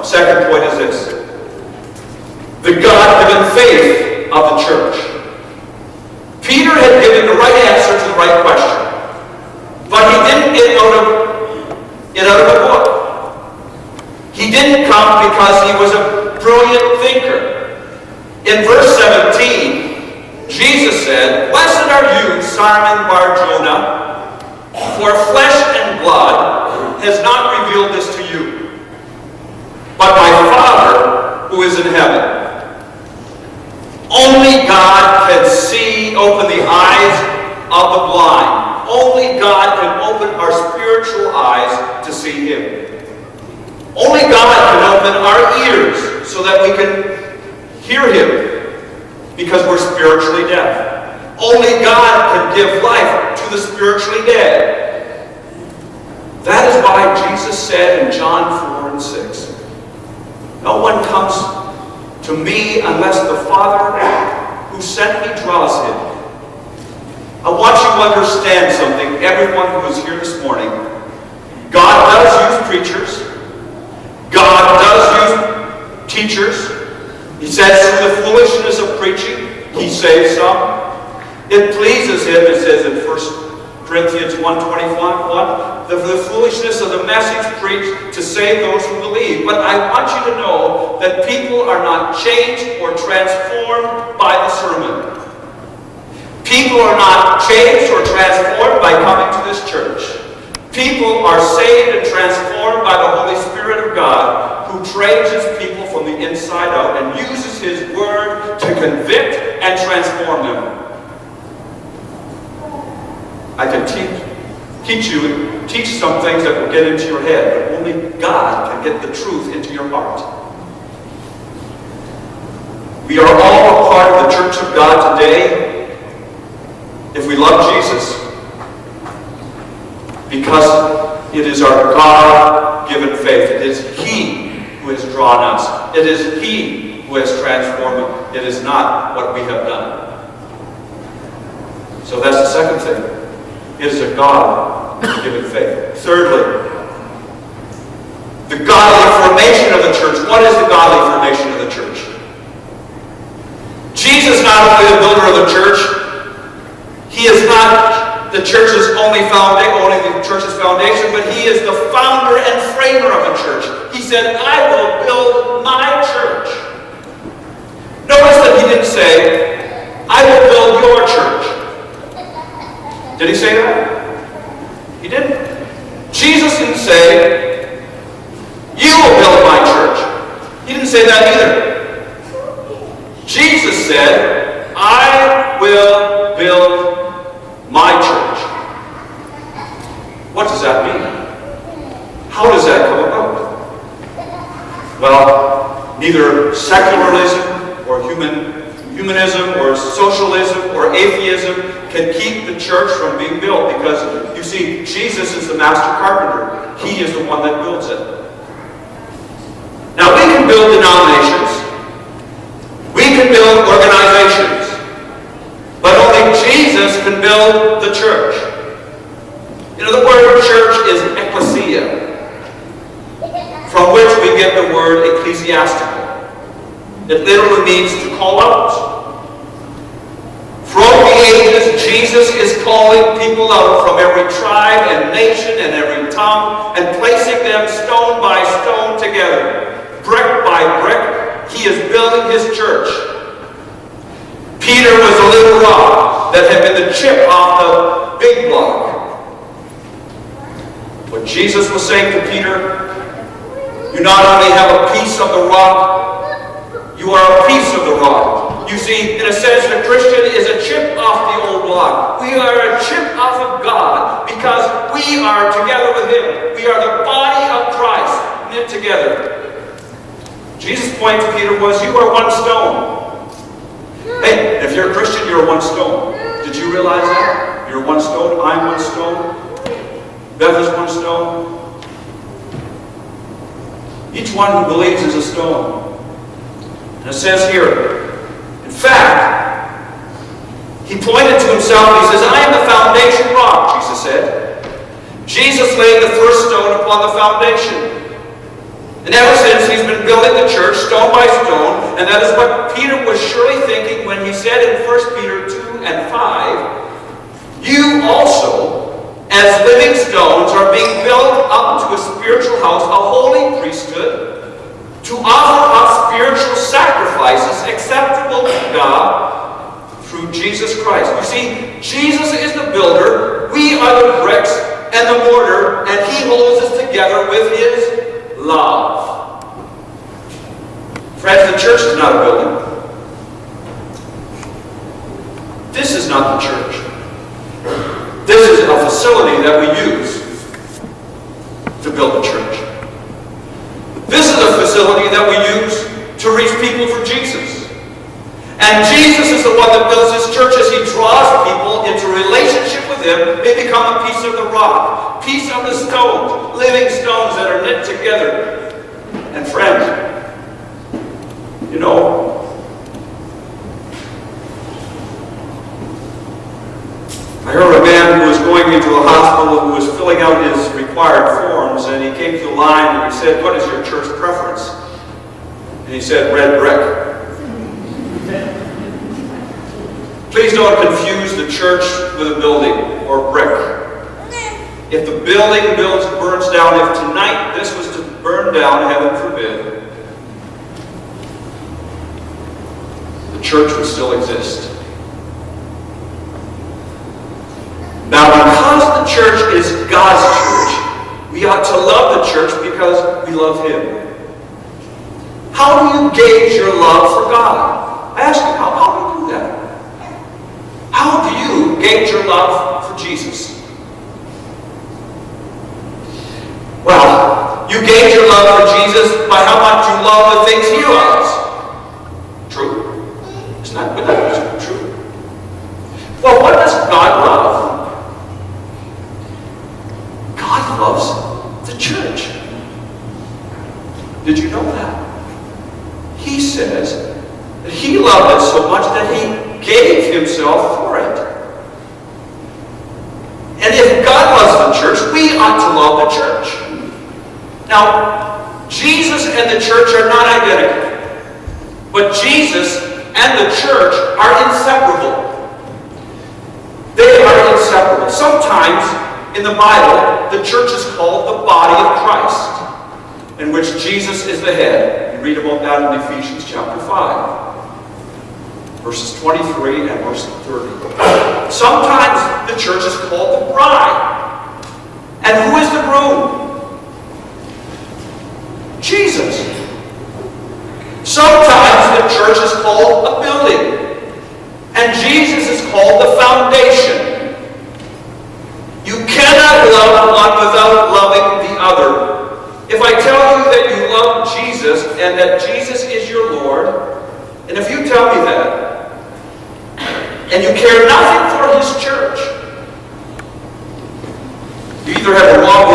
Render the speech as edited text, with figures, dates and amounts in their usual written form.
Second point is this: the God-given faith of the church. Peter had given the right answer to the right question, but he didn't get it out of the book. He didn't come because he was a brilliant thinker. In verse 17, Jesus said, "Blessed are you, Simon Bar-Jonah, for flesh and blood has not revealed this to you, but my Father who is in heaven." Only God can open the eyes of the blind. Only God can open our spiritual eyes to see Him. Only God can open our ears so that we can hear Him, because we're spiritually deaf. Only God can give life to the spiritually dead. That is why Jesus said in John 4 and 6, "No one comes to me unless the Father who sent me draws him." I want you to understand something, everyone who is here this morning. God does use preachers. God does use teachers. He says through the foolishness of preaching, He saves some. It pleases Him, it says in 1 Corinthians 1:21, the foolishness of the message preached to save those who believe. But I want you to know that people are not changed or transformed by the sermon. People are not changed or transformed by coming to this church. People are saved and transformed by the Holy Spirit of God, who trains His people from the inside out and uses His Word to convict and transform them. I can teach some things that will get into your head, but only God can get the truth into your heart. We are all a part of the church of God today if we love Jesus, because it is our God-given faith. It is He who has drawn us. It is He who has transformed us. It is not what we have done. So that's the second thing. It is a God-given faith. Thirdly, the godly formation of the church. What is the godly formation of the church? Jesus is not only the builder of the church. He is not the church's only the church's foundation, but He is the founder and framer of the church. He said, "I will build my church." Notice that He didn't say, "I will build your church." Did He say that? He didn't. Jesus didn't say, "You will build my church." He didn't say that either. Jesus said, "I will build my church." What does that mean? How does that come about? Well, neither secularism or humanism or socialism or atheism can keep the church from being built, because, you see, Jesus is the master carpenter. He is the one that builds it. Now, we can build denominations. We can build organizations. But only Jesus can build the church. You know, the word church is ecclesia, from which we get the word ecclesiastical. It literally means to call out. From the ages, Jesus is calling people out from every tribe and nation and every tongue, and placing them stone by stone together, brick by brick. He is building His church. Peter was a little rock that had been the chip off the big block. What Jesus was saying to Peter, you not only have a piece of the rock, you are a piece of the rock. You see, in a sense, the Christian is a chip off the old block. We are a chip off of God because we are together with Him. We are the body of Christ, knit together. Jesus' point to Peter was, you are one stone. Hey, if you're a Christian, you're one stone. Did you realize that? You're one stone, I'm one stone, Beth is one stone. Each one who believes is a stone. And it says here, in fact, he pointed to himself and he says, I am the foundation rock, Jesus said. Jesus laid the first stone upon the foundation. And ever since, he's been building the church stone by stone, and that is what Peter was surely thinking when he said in 1 Peter 2 and 5, you also, as living stones, are being built up to a spiritual house, a holy priesthood, to offer up spiritual sacrifices acceptable to God through Jesus Christ. You see, Jesus is the builder, we are the bricks and the mortar, and he holds us together with his love. Friends, the church is not a building. This is not the church. This is a facility that we use to build the church. This is a facility that we use to reach people for Jesus. And Jesus is the one that builds his church. As he draws people into relationship with him, they become a piece of the rock, piece of the stones, living stones that are knit together. And friends, you know, I heard a man who was going into a hospital who was filling out his required forms, and he came to the line and he said, what is your church preference? And he said, red brick. Please don't confuse the church with a building or brick. If the building burns down, if tonight this was to burn down, heaven forbid, the church would still exist. Now, because the church is God's church, we ought to love the church because we love him. How do you gauge your love for God? I ask you, how do you do that? How do you gauge your love for Jesus? Well, you gauge your love for Jesus by how much you love the things he loves. True? Isn't that true? Well, what does God love? God loves the church. Did you know that? He says that he loved it so much that he gave himself for it. And if God loves the church, we ought to love the church. Now, Jesus and the church are not identical, but Jesus and the church are inseparable. They are inseparable. Sometimes in the Bible, the church is called the body of Christ, in which Jesus is the head. You read about that in Ephesians chapter 5. Verses 23 and verse 30. Sometimes the church is called the bride. And who is the groom? Jesus. Sometimes the church is called a building. And Jesus is called the foundation. You cannot love one without loving the other. If I tell you that you love Jesus and that Jesus is your Lord, and if you tell me that, and you care nothing for his church, you either have a wrong